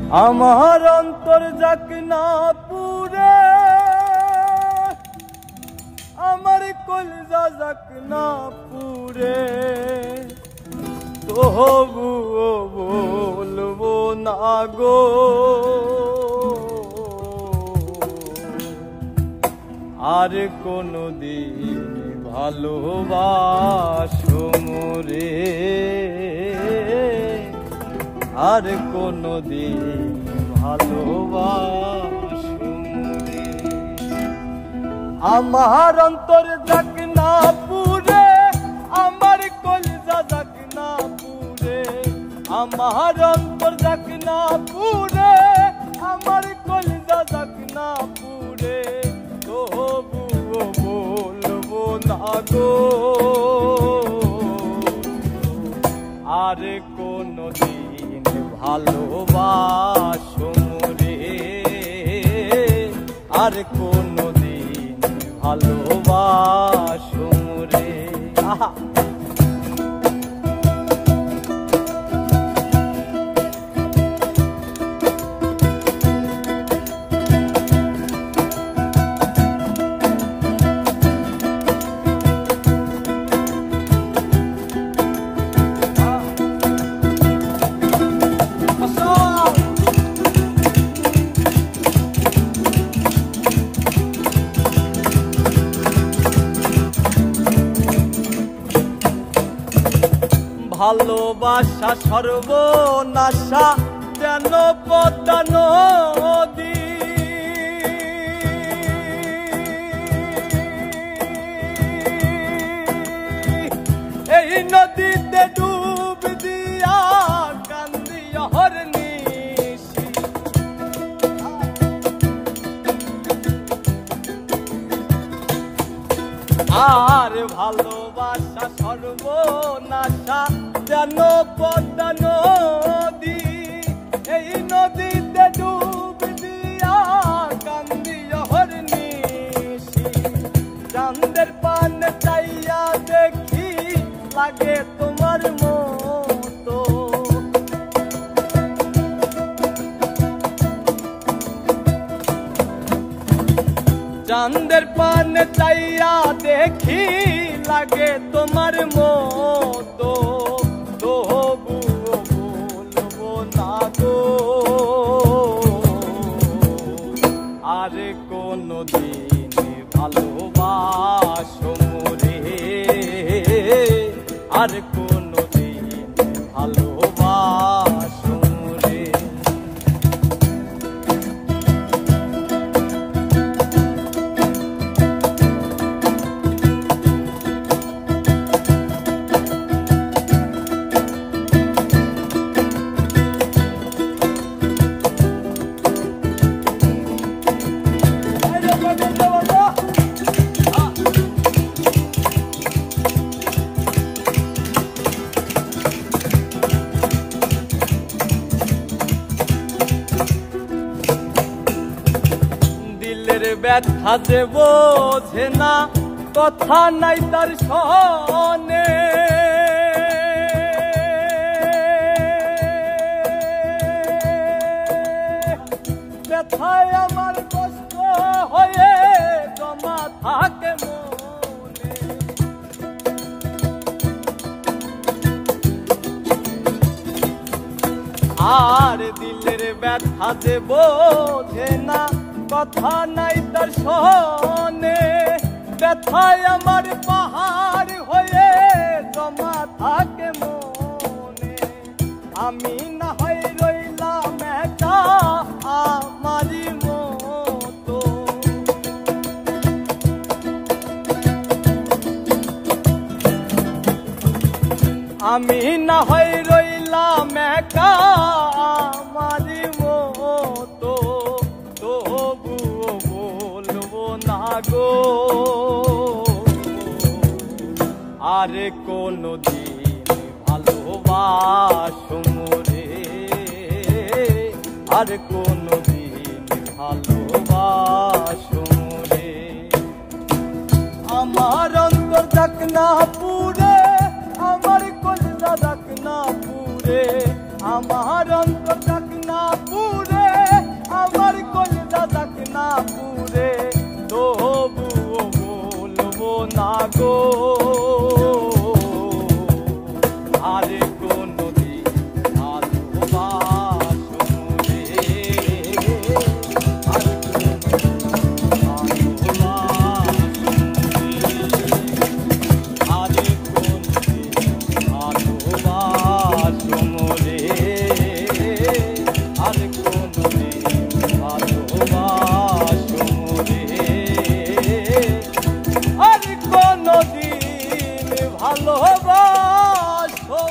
আমার অন্তর যাক না পুরে, আমার কলিজা যাক না পুরে, তবুও বলবো না গো আর কোনদিন ভালোবাসো মোরে, আর কোনদিন ভালোবাসো মোরে। আমার অন্তর যাক না পুরে, আমার কলিজা যাক না পুরে, আমার অন্তর যাক না পুরে, আমার কলিজা যাক না পুরে, তবুও বলবো না গো আর কোনদিন ভালোবাসো মোরে, আর কোনদিন ভালোবাসো মোরে। আহা ভালোবাসা সর্বনাশা যেন পদ্মা নদী, এই নদীতে ডুব দিয়া কান্দি অহর্নিশি, আর ভালোবাসা সর্বনাশা যেন পদ্মা নদী, এই নদীতে ডুব দিয়া কান্দি অহর্নিশি, চাঁদের পানে চাইয়া দেখি লাগে তোমার মতো, চাঁদের পানে চাইয়া দেখি লাগে তোমার মতো, তবুও বলবো না গো আর কোনদিন ভালোবাসো মোরে, আর কোনদিন ভালোবাসো মোরে। ব্যথা যে বোঝে না কথা নাই তার সনে, ব্যথায় আমার কষ্ট হয়ে জমা থাকে মনে, আর দিলের ব্যথা যে বোঝে না কথা নাই তার সনে, ব্যথায় আমার পাহাড় হয়ে জমা থাকে মনে, আমি না হয় রইলাম একা আমারই মতো, আমি না হয় রইলাম একা আমারই মতো, তবুও বলবো না গো আর কোনদিন ভালোবাসো মোরে, আর কোনদিন ভালোবাসো মোরে। আমার অন্তর যাক না পুরে, আমার কলিজা যাক না পুরে, আমার অন্তর যাক না পুরে। ভালোবাসো